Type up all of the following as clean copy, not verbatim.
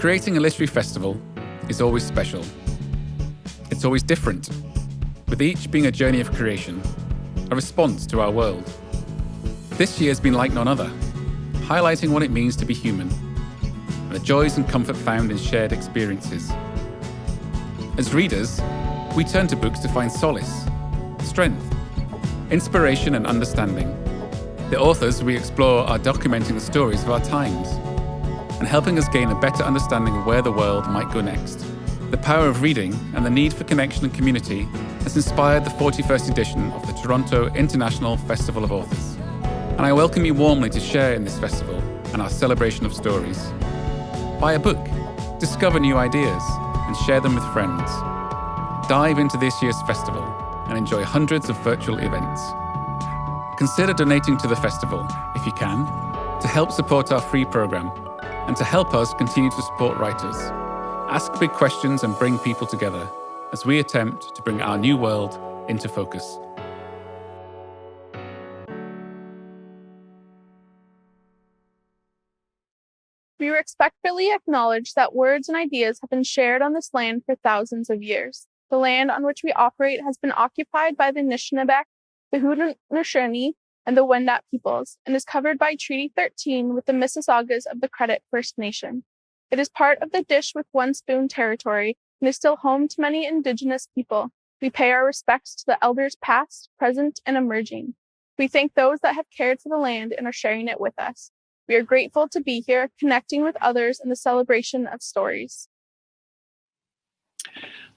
Creating a literary festival is always special. It's always different, with each being a journey of creation, a response to our world. This year has been like none other, highlighting what it means to be human, and the joys and comfort found in shared experiences. As readers, we turn to books to find solace, strength, inspiration and understanding. The authors we explore are documenting the stories of our times and helping us gain a better understanding of where the world might go next. The power of reading and the need for connection and community has inspired the 41st edition of the Toronto International Festival of Authors. And I welcome you warmly to share in this festival and our celebration of stories. Buy a book, discover new ideas, and share them with friends. Dive into this year's festival and enjoy hundreds of virtual events. Consider donating to the festival, if you can, to help support our free program and to help us continue to support writers. Ask big questions and bring people together as we attempt to bring our new world into focus. We respectfully acknowledge that words and ideas have been shared on this land for thousands of years. The land on which we operate has been occupied by the Anishinaabe, the Haudenosaunee, and the Wendat peoples, and is covered by Treaty 13 with the Mississaugas of the Credit First Nation. It is part of the Dish with One Spoon territory and is still home to many Indigenous people. We pay our respects to the elders past, present, and emerging. We thank those that have cared for the land and are sharing it with us. We are grateful to be here, connecting with others in the celebration of stories.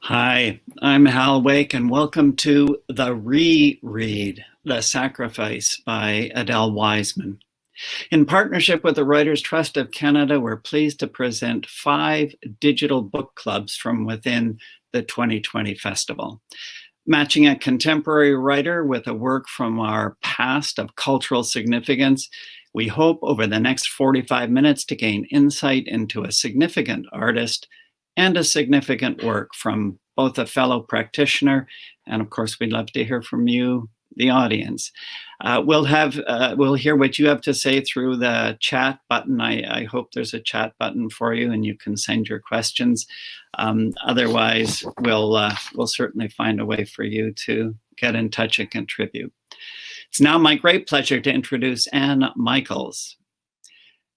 Hi, I'm Hal Wake, and welcome to the Reread, The Sacrifice by Adele Wiseman. In partnership with the Writers' Trust of Canada, we're pleased to present 5 digital book clubs from within the 2020 festival. Matching a contemporary writer with a work from our past of cultural significance, we hope over the next 45 minutes to gain insight into a significant artist and a significant work from both a fellow practitioner, and of course, we'd love to hear from you, the audience. We'll hear what you have to say through the chat button. I hope there's a chat button for you and you can send your questions. Otherwise, we'll certainly find a way for you to get in touch and contribute. It's now my great pleasure to introduce Anne Michaels.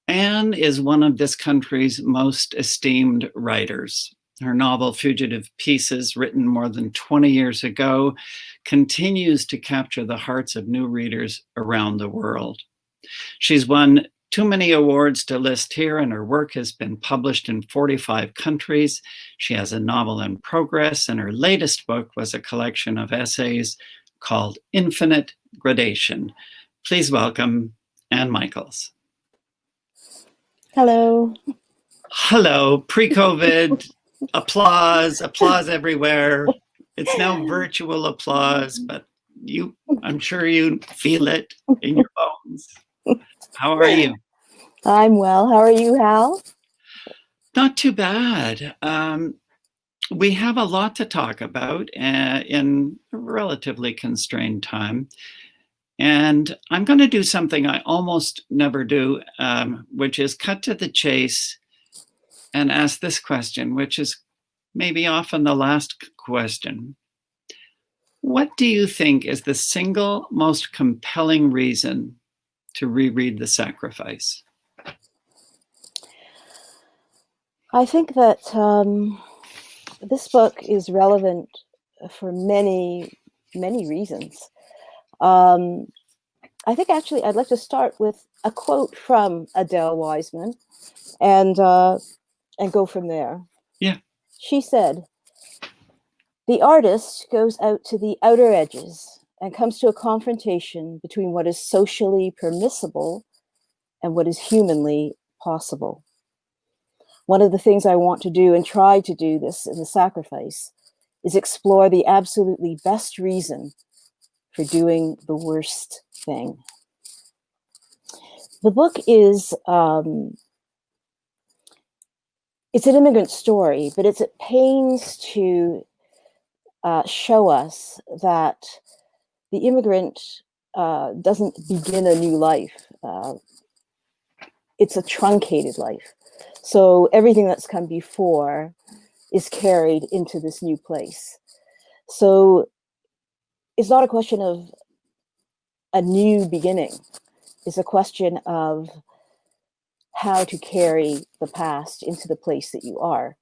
Anne is one of this country's most esteemed writers. Her novel, Fugitive Pieces, written more than 20 years ago, continues to capture the hearts of new readers around the world. She's won too many awards to list here, and her work has been published in 45 countries. She has a novel in progress, and her latest book was a collection of essays called Infinite Gradation. Please welcome Anne Michaels. Hello. Hello, pre-COVID, applause everywhere. It's now virtual applause, but I'm sure you feel it in your bones. How are you? I'm well. How are you, Hal? Not too bad. We have a lot to talk about in a relatively constrained time. And I'm going to do something I almost never do, which is cut to the chase and ask this question, which is maybe often the last question. What do you think is the single most compelling reason to reread The Sacrifice? I think that this book is relevant for many, many reasons. I think actually I'd like to start with a quote from Adele Wiseman and go from there. Yeah. She said, "The artist goes out to the outer edges and comes to a confrontation between what is socially permissible and what is humanly possible. One of the things I want to do and try to do this in The Sacrifice is explore the absolutely best reason for doing the worst thing." The book is, it's an immigrant story, but it's at pains to show us that the immigrant doesn't begin a new life. It's a truncated life. So everything that's come before is carried into this new place. So it's not a question of a new beginning. It's a question of how to carry the past into the place that you are.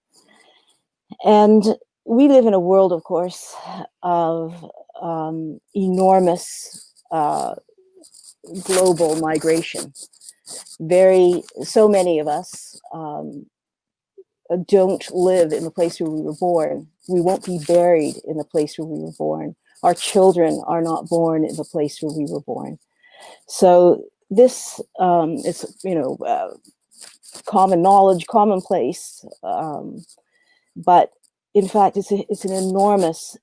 And we live in a world, of course, of enormous global migration. So many of us don't live in the place where we were born. We won't be buried in the place where we were born. Our children are not born in the place where we were born. So this is, common knowledge, commonplace, but in fact, it's an enormous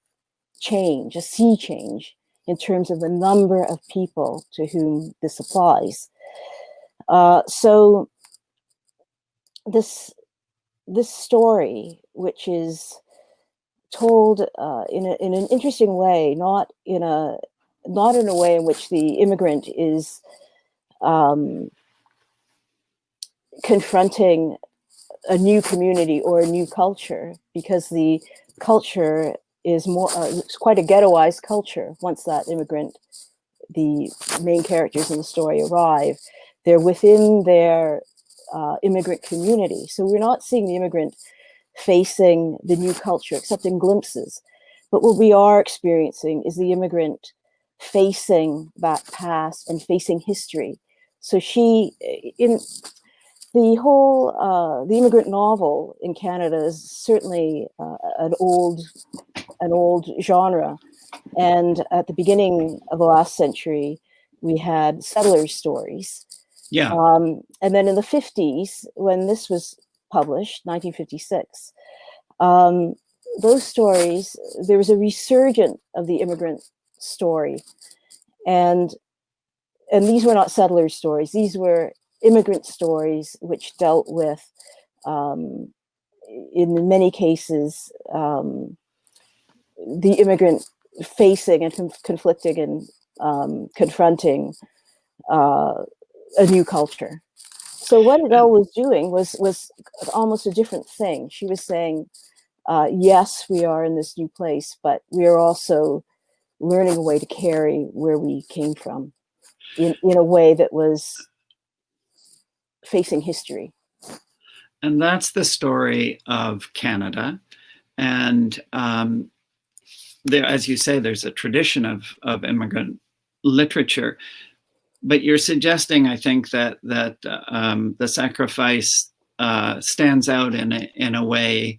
change, a sea change in terms of the number of people to whom this applies. So this story, which is told in an interesting way, not in a way in which the immigrant is confronting a new community or a new culture, because the culture is more it's quite a ghettoized culture. Once that immigrant, the main characters in the story, arrive, they're within their immigrant community. So we're not seeing the immigrant facing the new culture except in glimpses. But what we are experiencing is the immigrant facing that past and facing history. So in the whole the immigrant novel in Canada is certainly an old genre. And at the beginning of the last century, we had settlers' stories. Yeah. And then in the 50s, when this was published, 1956, those stories, there was a resurgence of the immigrant story. And these were not settlers' stories. These were immigrant stories which dealt with, in many cases, the immigrant facing and conflicting and confronting a new culture. So what Adele was doing was almost a different thing. She was saying, yes, we are in this new place, but we are also learning a way to carry where we came from in a way that was facing history. And that's the story of Canada. And there, as you say, there's a tradition of immigrant literature. But you're suggesting, I think, that the sacrifice stands out in a way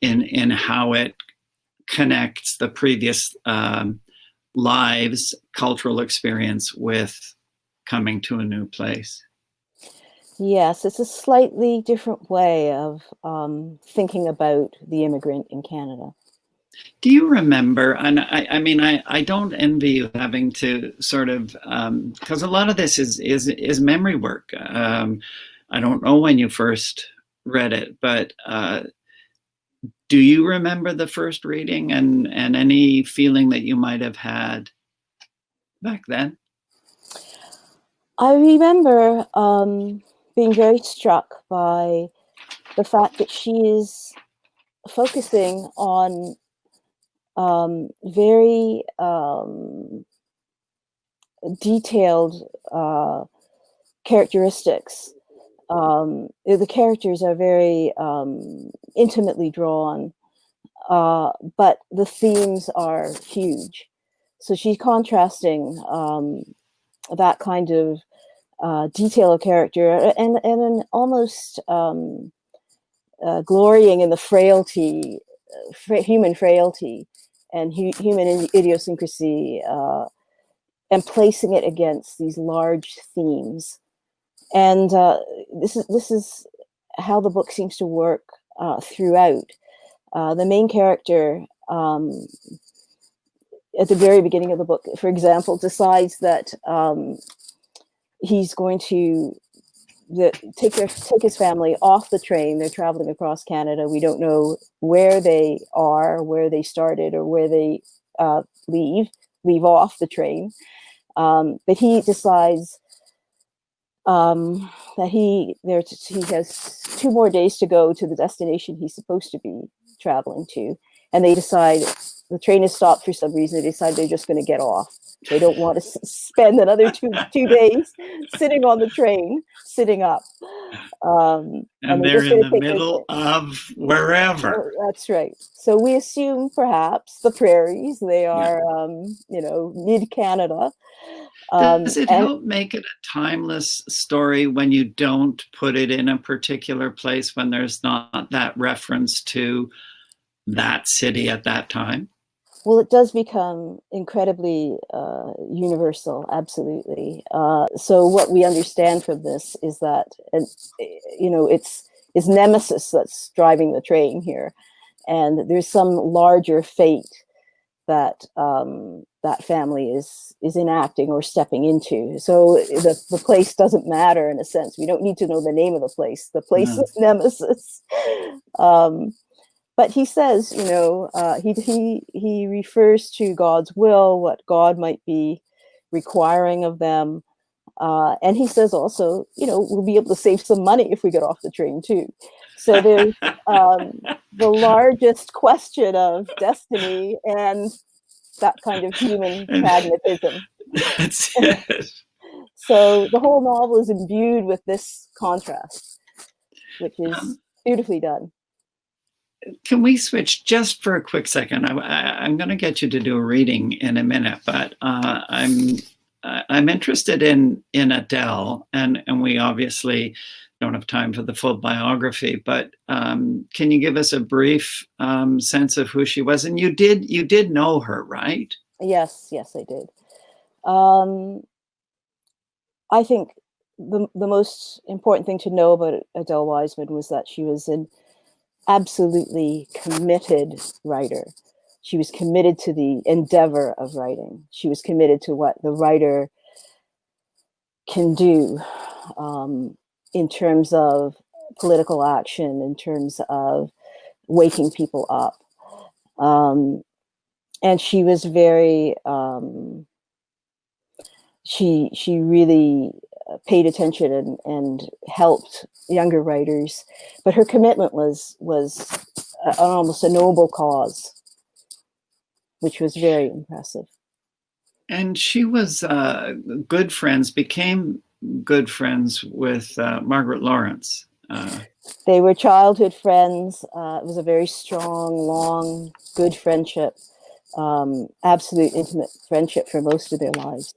in how it connects the previous lives, cultural experience with coming to a new place. Yes, it's a slightly different way of thinking about the immigrant in Canada. Do you remember, and I mean, I don't envy you having to sort of, because a lot of this is memory work. I don't know when you first read it, but do you remember the first reading and any feeling that you might have had back then? I remember being very struck by the fact that she is focusing on very detailed characteristics. The characters are very intimately drawn, but the themes are huge. So she's contrasting that kind of detail of character and an almost glorying in the frailty, human frailty and human idiosyncrasy, and placing it against these large themes. And this is how the book seems to work throughout. The main character, at the very beginning of the book, for example, decides that he's going to take his family off the train. They're traveling across Canada. We don't know where they are, where they started, or where they leave off the train. But he decides that he has 2 more days to go to the destination he's supposed to be traveling to, and they decide the train is stopped for some reason. They decide they're just going to get off. They don't want to spend another two days sitting on the train, sitting up. And they're in the middle of wherever. That's right. So we assume perhaps the prairies. They are, mid-Canada. Does it help make it a timeless story when you don't put it in a particular place, when there's not that reference to that city at that time? Well, it does become incredibly universal, absolutely. So what we understand from this is that, it's Nemesis that's driving the train here, and there's some larger fate that that family is enacting or stepping into. So the place doesn't matter in a sense. We don't need to know the name of the place. The place is Nemesis. But he says, he refers to God's will, what God might be requiring of them. And he says also, we'll be able to save some money if we get off the train too. So there's the largest question of destiny and that kind of human pragmatism. That's it. So the whole novel is imbued with this contrast, which is beautifully done. Can we switch just for a quick second? I'm going to get you to do a reading in a minute, but I'm interested in Adele, and we obviously don't have time for the full biography, but can you give us a brief sense of who she was? And you did know her, right? Yes, I did. I think the most important thing to know about Adele Wiseman was that she was an absolutely committed writer. She was committed to the endeavor of writing. She was committed to what the writer can do in terms of political action, in terms of waking people up. And she was very, she really paid attention and helped younger writers, but her commitment was almost a noble cause, which was very impressive. And she was became good friends with Margaret Lawrence. They were childhood friends. It was a very strong, long, good friendship, absolute intimate friendship for most of their lives.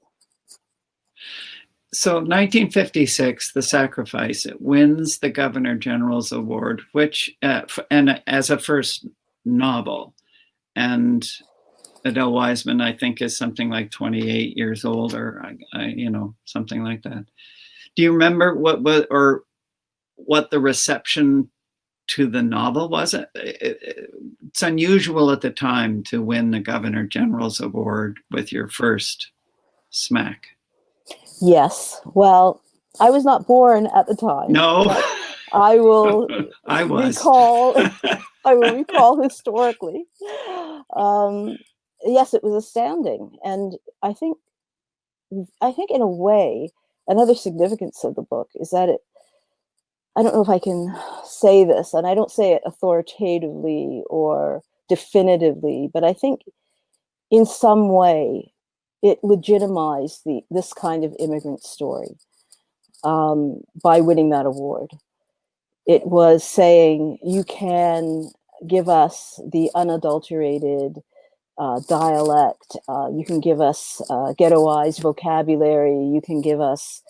So 1956, The Sacrifice, it wins the Governor General's Award, which, and as a first novel. And Adele Wiseman, I think, is something like 28 years old, or something like that. Do you remember what the reception to the novel was? It's unusual at the time to win the Governor General's Award with your first smack. Yes. Well, I was not born at the time. No. I will I was. I will recall historically. Yes, it was astounding. And I think in a way, another significance of the book is that I don't know if I can say this, and I don't say it authoritatively or definitively, but I think in some way it legitimized this kind of immigrant story by winning that award. It was saying, you can give us the unadulterated dialect, you can give us ghettoized vocabulary, you can give us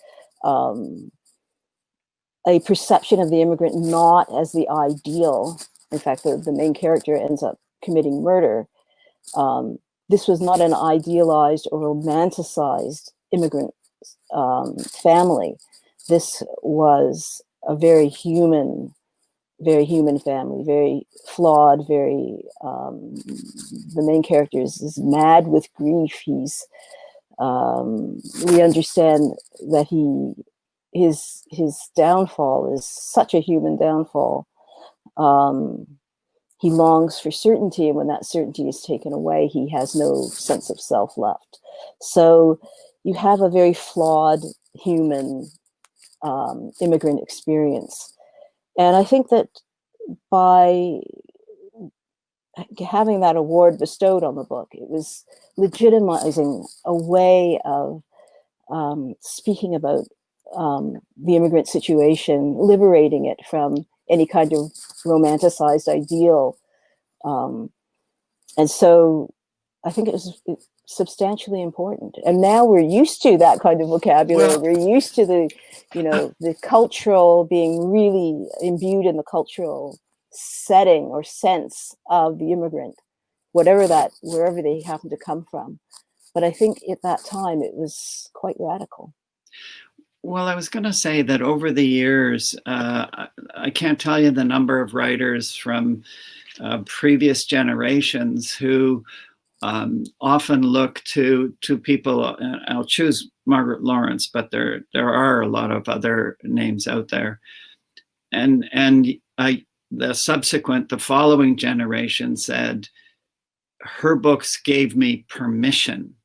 a perception of the immigrant not as the ideal. In fact, the main character ends up committing murder. This was not an idealized or romanticized immigrant family. This was a very human family, very flawed, very, the main character is mad with grief. We understand that his downfall is such a human downfall. He longs for certainty, and when that certainty is taken away, he has no sense of self left. So you have a very flawed human immigrant experience. And I think that by having that award bestowed on the book, it was legitimizing a way of speaking about the immigrant situation, liberating it from any kind of romanticized ideal. And so I think it was substantially important. And now we're used to that kind of vocabulary. Well, we're used to the, the cultural being really imbued in the cultural setting or sense of the immigrant, wherever they happen to come from. But I think at that time it was quite radical. well, I was going to say that over the years, I can't tell you the number of writers from previous generations who often look to people. I'll choose Margaret Lawrence, but there are a lot of other names out there, and the following generation said her books gave me permission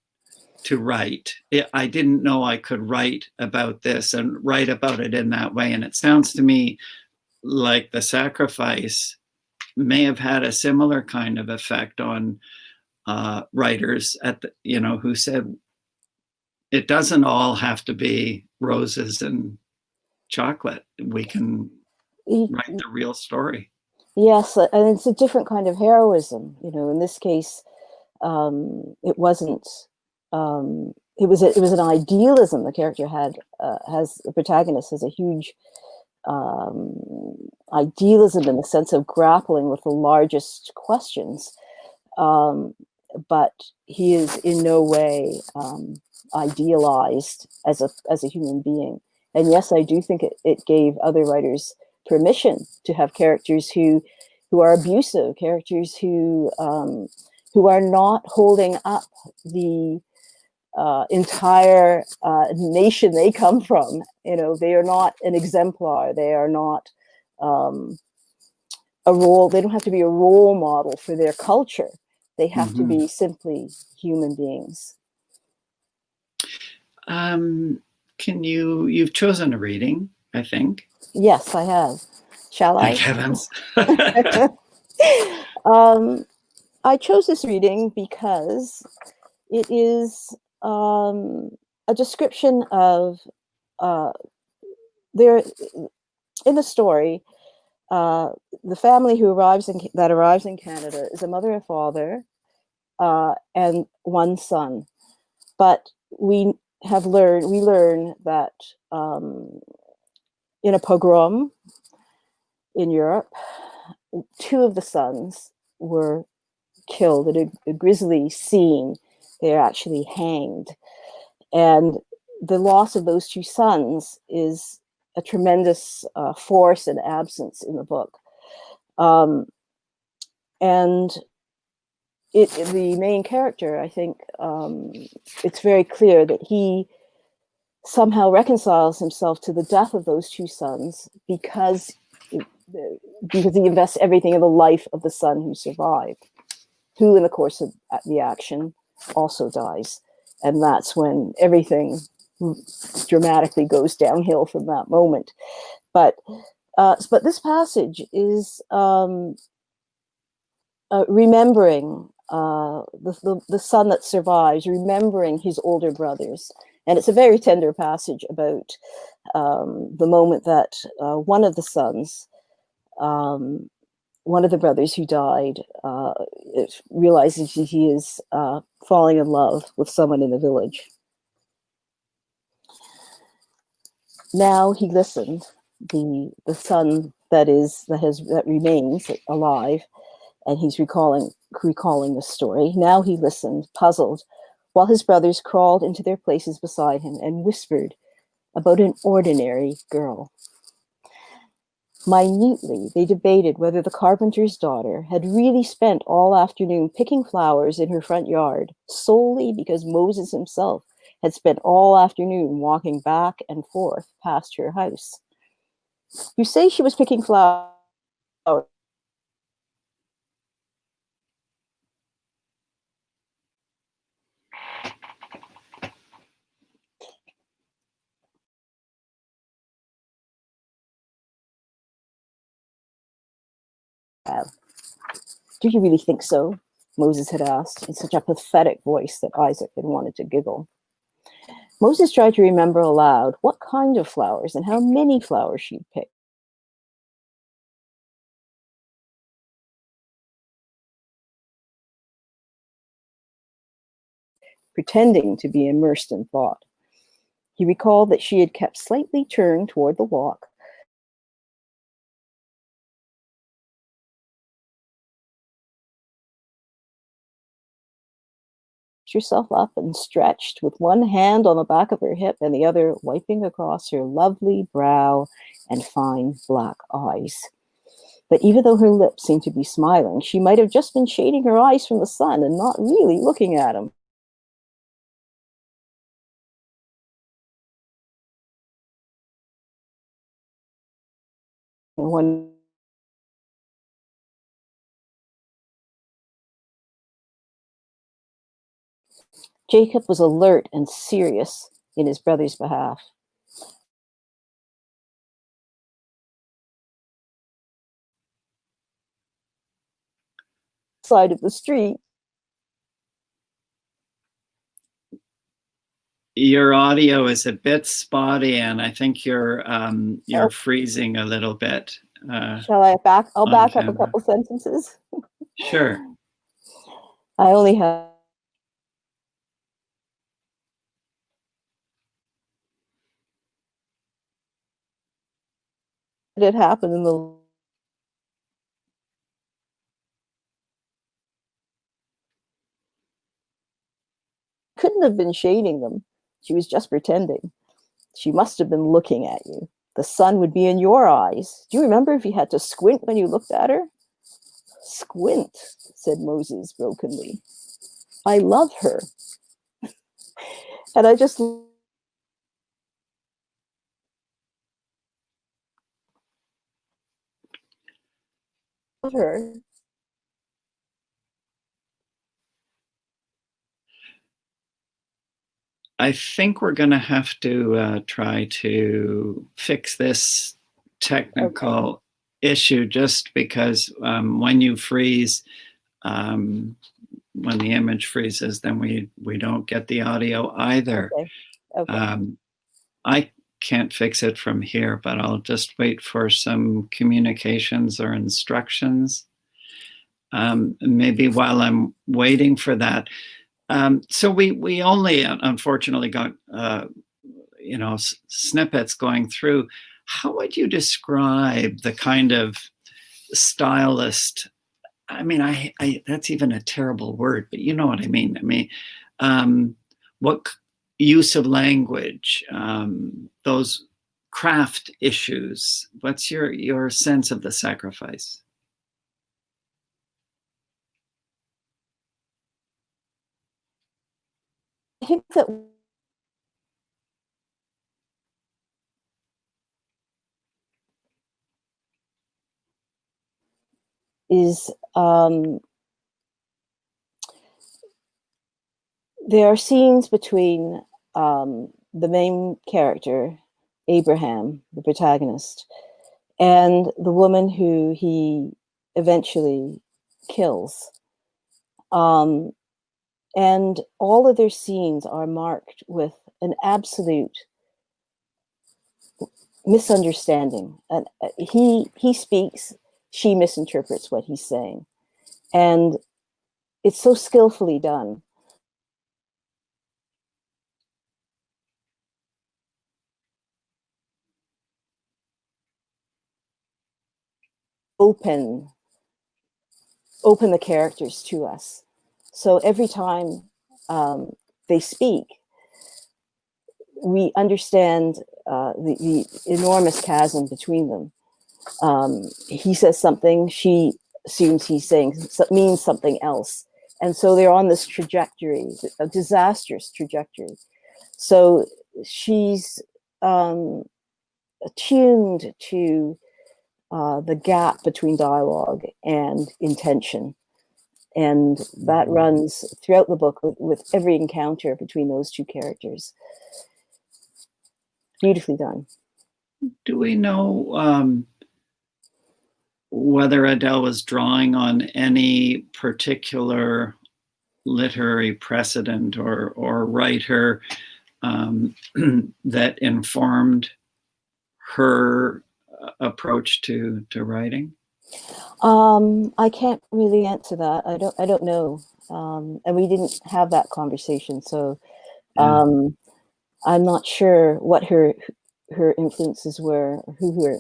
to write. I didn't know I could write about this and write about it in that way. And it sounds to me like The Sacrifice may have had a similar kind of effect on writers who said it doesn't all have to be roses and chocolate. We can write the real story. Yes, and it's a different kind of heroism. In this case, it wasn't. It was an idealism. The character the protagonist has a huge idealism in the sense of grappling with the largest questions, but he is in no way idealized as a human being. And yes, I do think it gave other writers permission to have characters who are abusive, characters who are not holding up the entire nation they come from. They are not an exemplar. They are not a role. They don't have to be a role model for their culture. They have to be simply human beings. You've chosen a reading, I think. Yes, I have. Shall I? Thank heavens. I chose this reading because it is a description of there in the story. The family that arrives in Canada is a mother and father and one son. But we learn that in a pogrom in Europe, two of the sons were killed in a grisly scene. They're actually hanged. And the loss of those two sons is a tremendous force and absence in the book. And the main character, I think, it's very clear that he somehow reconciles himself to the death of those two sons because he invests everything in the life of the son who survived, who in the course of the action also dies. And that's when everything dramatically goes downhill from that moment. But this passage is remembering the son that survives, remembering his older brothers. And it's a very tender passage about the moment that one of the sons, one of the brothers who died, realizes he is falling in love with someone in the village. Now he listened. The son that remains alive, and he's recalling the story. Now he listened, puzzled, while his brothers crawled into their places beside him and whispered about an ordinary girl. Minutely, they debated whether the carpenter's daughter had really spent all afternoon picking flowers in her front yard solely because Moses himself had spent all afternoon walking back and forth past her house. You say she was picking flowers Do you really think so? Moses had asked in such a pathetic voice that Isaac had wanted to giggle. Moses tried to remember aloud what kind of flowers and how many flowers she'd picked. Pretending to be immersed in thought. He recalled that she had kept slightly turned toward the walk, herself up and stretched with one hand on the back of her hip and the other wiping across her lovely brow and fine black eyes. But even though her lips seemed to be smiling, she might have just been shading her eyes from the sun and not really looking at him. And when Jacob was alert and serious in his brother's behalf. Side of the street. Your audio is a bit spotty, and I think you're freezing a little bit. Shall I back? I'll back up a couple sentences. Sure. I only have. It happened in the. Couldn't have been shading them. She was just pretending. She must have been looking at you. The sun would be in your eyes. Do you remember if you had to squint when you looked at her? Squint, said Moses brokenly. I love her. And I just love her. I think we're going to have to try to fix this technical issue, just because when you freeze, when the image freezes, then we don't get the audio either. Okay. I can't fix it from here, but I'll just wait for some communications or instructions. Maybe while I'm waiting for that. So we only unfortunately got snippets going through. How would you describe the kind of stylist? I mean, I that's even a terrible word, but you know what I mean. I mean, what use of language, those craft issues. What's your sense of the sacrifice? I think that is there are scenes between the main character, Abraham, the protagonist, and the woman who he eventually kills. And all of their scenes are marked with an absolute misunderstanding. And he speaks, she misinterprets what he's saying. And it's so skillfully done. Open the characters to us. So every time they speak, we understand the enormous chasm between them. He says something, she assumes he's saying means something else. And so they're on this trajectory, a disastrous trajectory. So she's attuned to the gap between dialogue and intention. And that runs throughout the book with every encounter between those two characters. Beautifully done. Do we know whether Adele was drawing on any particular literary precedent or writer that informed her approach to writing? I can't really answer that. I don't know. And we didn't have that conversation, so I'm not sure what her influences were, or who her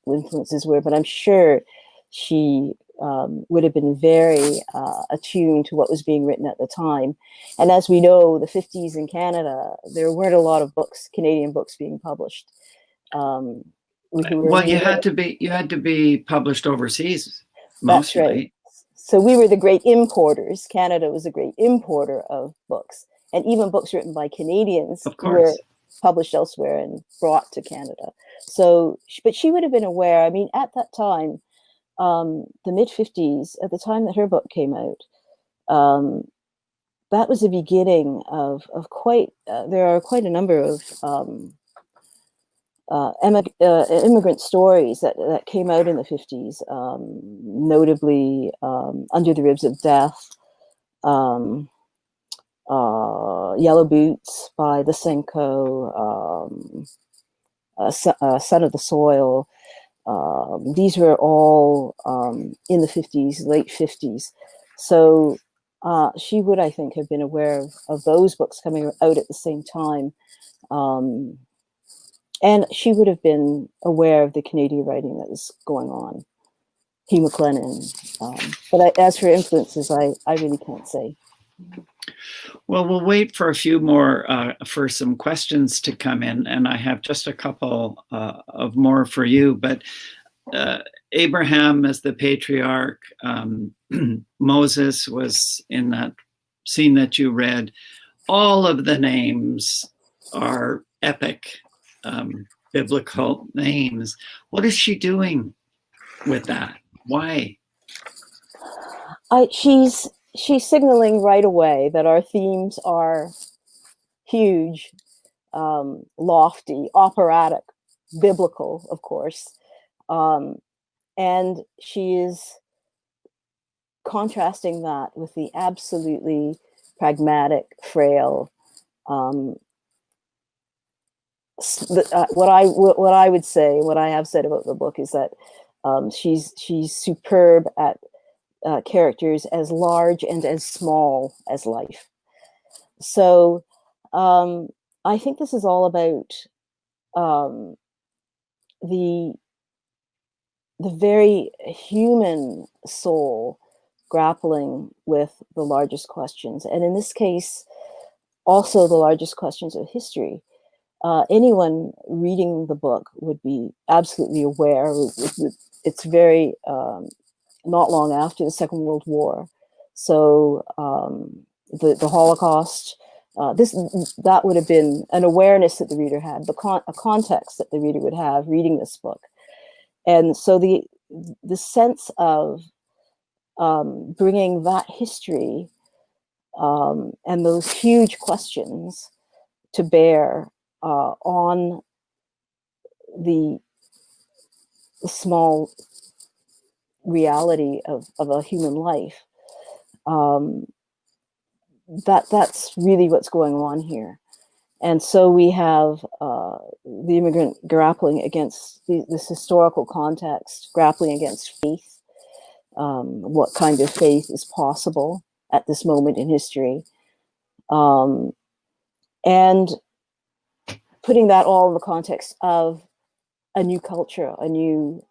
influences were, but I'm sure she would have been very attuned to what was being written at the time. And as we know, the 50s in Canada, there weren't a lot of books, Canadian books, being published. Well, you had to be published overseas, mostly. That's right. So we were the great importers. Canada was a great importer of books, and even books written by Canadians were published elsewhere and brought to Canada. So, but she would have been aware. I mean, at that time, the mid-50s, at the time that her book came out, that was the beginning of quite. There are quite a number of immigrant stories that came out in the 50s, notably Under the Ribs of Death, Yellow Boots by Lysenko, Son of the Soil. These were all in the 50s, late 50s. So she would, I think, have been aware of those books coming out at the same time. And she would have been aware of the Canadian writing that was going on, Hugh MacLennan. But as for influences, I really can't say. Well, we'll wait for a few more, for some questions to come in, and I have just a couple of more for you. But Abraham as the patriarch, Moses was in that scene that you read. All of the names are epic. Biblical names. What is she doing with that? Why? She's signaling right away that our themes are huge, lofty, operatic, biblical, of course. And she is contrasting that with the absolutely pragmatic, frail, what I would say, what I have said about the book is that she's superb at characters as large and as small as life. So I think this is all about the very human soul grappling with the largest questions, and in this case, also the largest questions of history. Anyone reading the book would be absolutely aware. It's very not long after the Second World War, so the Holocaust. That would have been an awareness that the reader had, a context that the reader would have reading this book, and so the sense of bringing that history and those huge questions to bear on the small reality of a human life. That's really what's going on here. And so we have the immigrant grappling against this historical context, grappling against faith, what kind of faith is possible at this moment in history, and putting that all in the context of a new culture, a new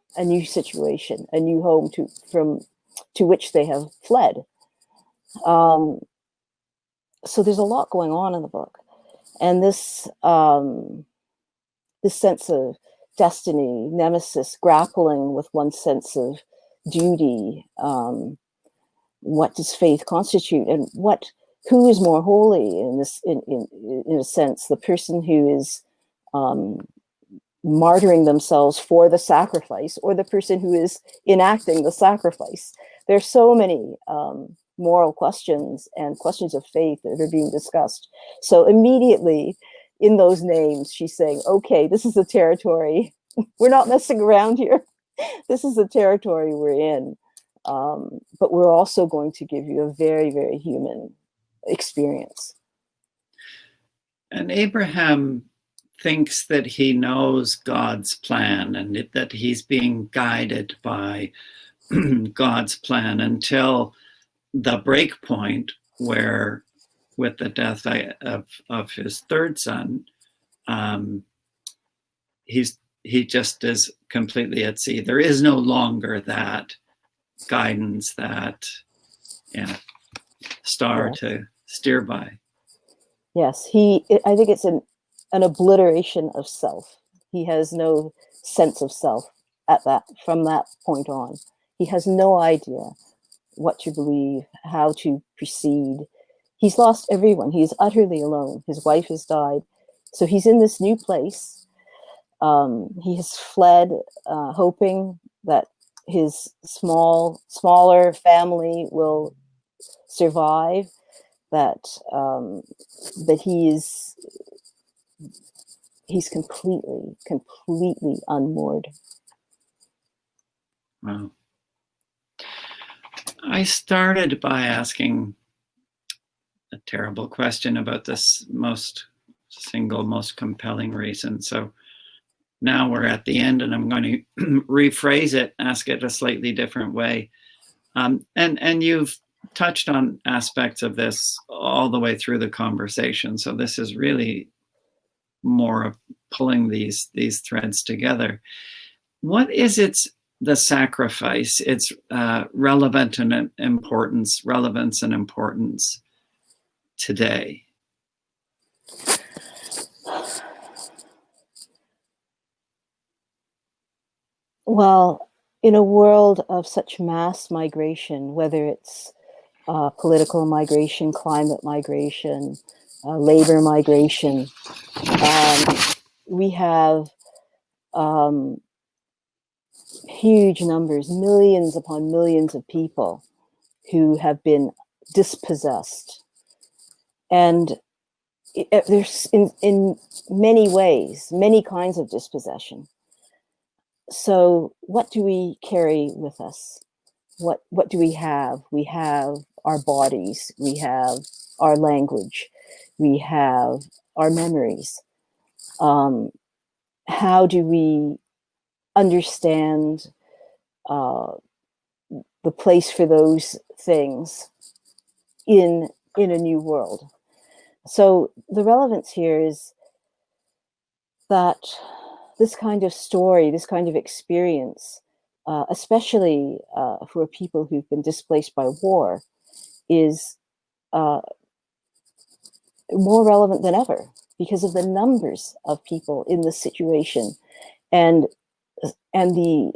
situation, a new home to which they have fled. So there's a lot going on in the book, and this sense of destiny, nemesis, grappling with one's sense of duty. What does faith constitute, and who is more holy in this? In a sense, the person who is martyring themselves for the sacrifice, or the person who is enacting the sacrifice. There's so many moral questions and questions of faith that are being discussed. So immediately in those names, she's saying, okay, this is the territory. We're not messing around here. this is the territory we're in. But we're also going to give you a very, very human experience. And Abraham thinks that he knows God's plan and that he's being guided by God's plan until the break point where, with the death of his third son, he just is completely at sea. There is no longer that guidance, that star to steer by. Yes, I think it's an obliteration of self. He has no sense of self from that point on. He has no idea what to believe, how to proceed. He's lost everyone. He's utterly alone. His wife has died. So he's in this new place. He has fled, hoping that his smaller family will survive, that he's completely unmoored. Wow. I started by asking a terrible question about this most compelling reason. So now we're at the end, and I'm going to rephrase it, ask it a slightly different way. And you've touched on aspects of this all the way through the conversation. So this is really more of pulling these threads together. What is the sacrifice, its relevance and importance today? Well, in a world of such mass migration, whether it's political migration, climate migration, labor migration, we have huge numbers, millions upon millions of people who have been dispossessed. And there's in many ways, many kinds of dispossession. So what do we carry with us? What do we have? We have our bodies, we have our language, we have our memories. How do we understand the place for those things in a new world? So the relevance here is that this kind of story, this kind of experience, especially for people who've been displaced by war, is more relevant than ever because of the numbers of people in this situation, and the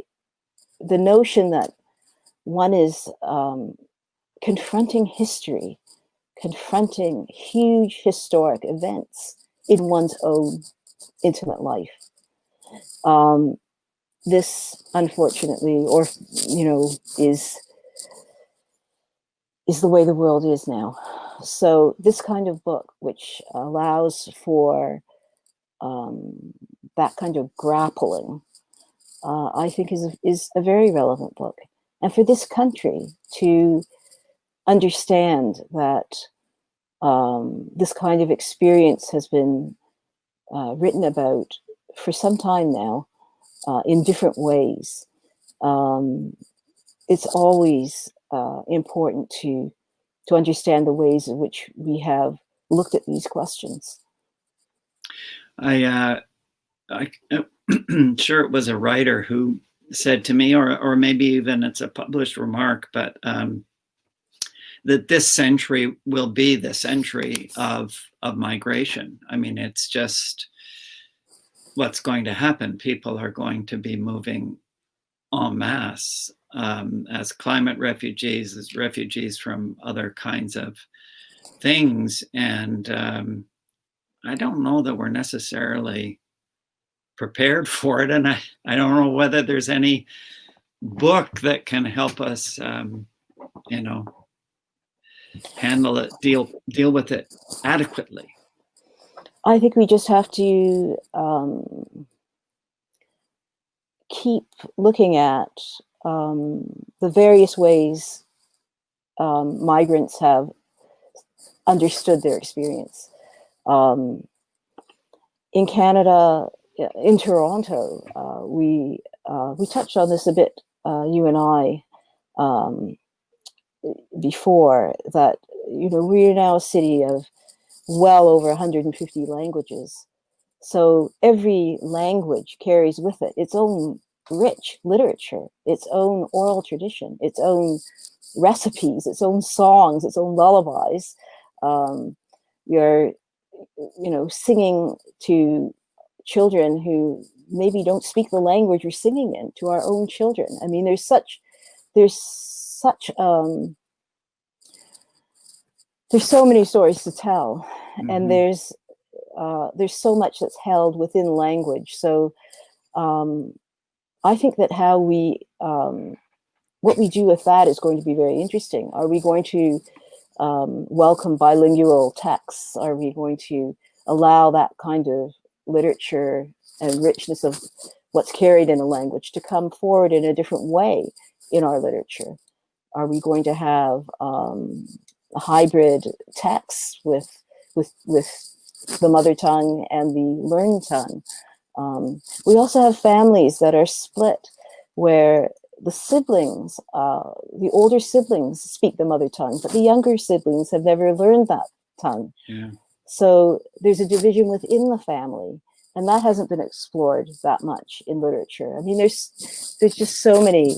notion that one is confronting history, confronting huge historic events in one's own intimate life. This, unfortunately, or is the way the world is now. So this kind of book, which allows for that kind of grappling, I think is a very relevant book. And for this country to understand that this kind of experience has been written about for some time now in different ways. It's always important to understand the ways in which we have looked at these questions. I'm sure it was a writer who said to me, or maybe even it's a published remark, but that this century will be the century of migration. I mean, it's just what's going to happen. People are going to be moving en masse as climate refugees, as refugees from other kinds of things. And I don't know that we're necessarily prepared for it. And I don't know whether there's any book that can help us, handle it, deal with it adequately. I think we just have to keep looking at the various ways migrants have understood their experience. In Canada, in Toronto, we touched on this a bit, you and I, before, that, you know, we're now a city of well over 150 languages. So every language carries with it its own rich literature, its own oral tradition, its own recipes, its own songs, its own lullabies. You're, you know, singing to children who maybe don't speak the language you're singing in, to our own children. I mean, there's so many stories to tell, and there's so much that's held within language. So I think that how we what we do with that is going to be very interesting. Are we going to welcome bilingual texts? Are we going to allow that kind of literature and richness of what's carried in a language to come forward in a different way in our literature? Are we going to have a hybrid text with the mother tongue and the learned tongue? We also have families that are split, where the siblings, the older siblings speak the mother tongue, but the younger siblings have never learned that tongue. Yeah. So there's a division within the family, and that hasn't been explored that much in literature. I mean, there's just so many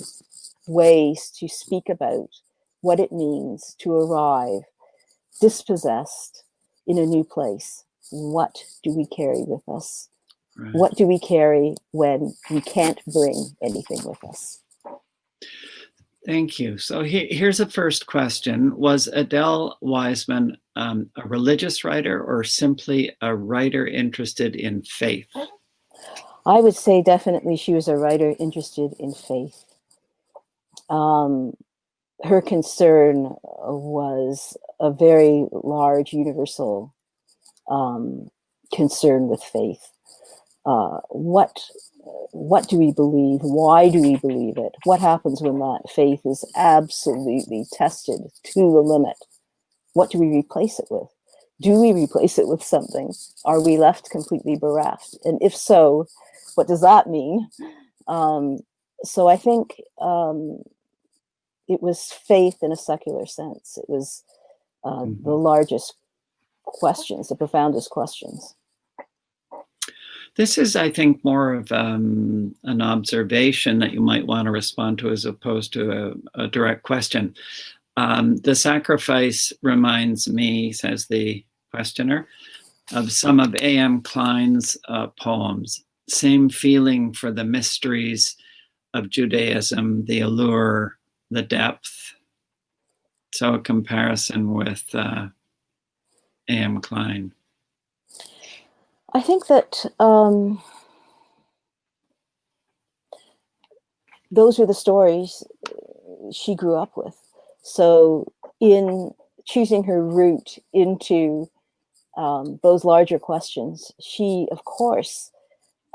ways to speak about what it means to arrive dispossessed in a new place. What do we carry with us? Right. What do we carry when we can't bring anything with us? Thank you. So here's a first question. Was Adele Wiseman a religious writer, or simply a writer interested in faith? I would say definitely she was a writer interested in faith. Her concern was a very large universal concern with faith. What do we believe? Why do we believe it? What happens when that faith is absolutely tested to the limit? What do we replace it with? Do we replace it with something? Are we left completely bereft? And if so, what does that mean? So I think it was faith in a secular sense. It was the largest questions, the profoundest questions. This is, I think, more of an observation that you might want to respond to as opposed to a direct question. The sacrifice reminds me, says the questioner, of some of A.M. Klein's poems. Same feeling for the mysteries of Judaism, the allure, the depth. So a comparison with A.M. Klein. I think that those are the stories she grew up with. So in choosing her route into those larger questions, she, of course,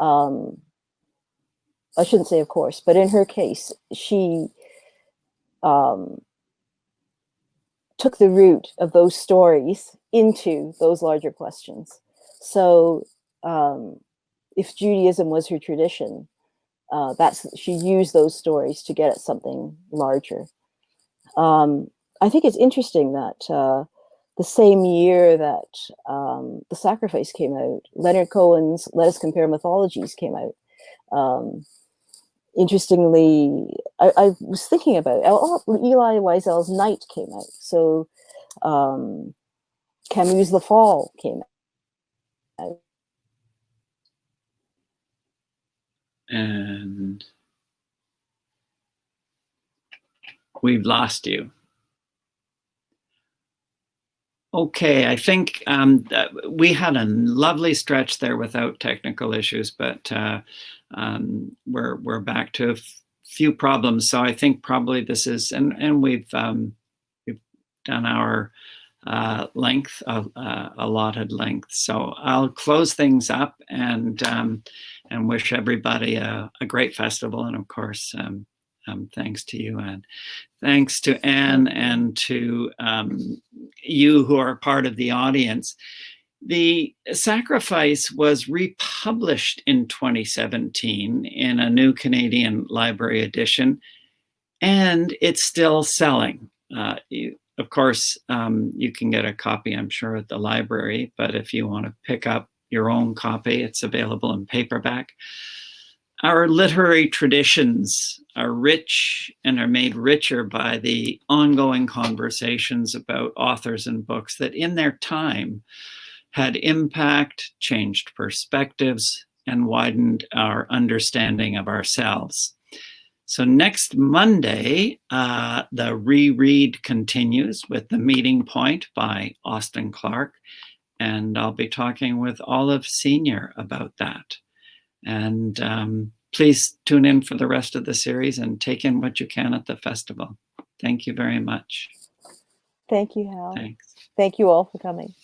I shouldn't say of course, but in her case, she took the route of those stories into those larger questions. So if Judaism was her tradition, she used those stories to get at something larger. I think it's interesting that the same year that The Sacrifice came out, Leonard Cohen's Let Us Compare Mythologies came out. Interestingly, I was thinking about Eli Wiesel's Night came out. So Camus' The Fall came out. And we've lost you. Okay, I think we had a lovely stretch there without technical issues, but we're back to a few problems. So I think probably this is, and we've done our length, allotted length. So I'll close things up and wish everybody a great festival. And of course, thanks to you, and thanks to Anne and to you who are part of the audience. The Sacrifice was republished in 2017 in a new Canadian Library edition, and it's still selling. Of course, you can get a copy, I'm sure, at the library, but if you want to pick up your own copy, it's available in paperback. Our literary traditions are rich and are made richer by the ongoing conversations about authors and books that in their time had impact, changed perspectives, and widened our understanding of ourselves. So next Monday, the Reread continues with The Meeting Point by Austin Clarke, and I'll be talking with Olive Senior about that. And please tune in for the rest of the series and take in what you can at the festival. Thank you very much. Thank you, Hal. Thanks. Thank you all for coming.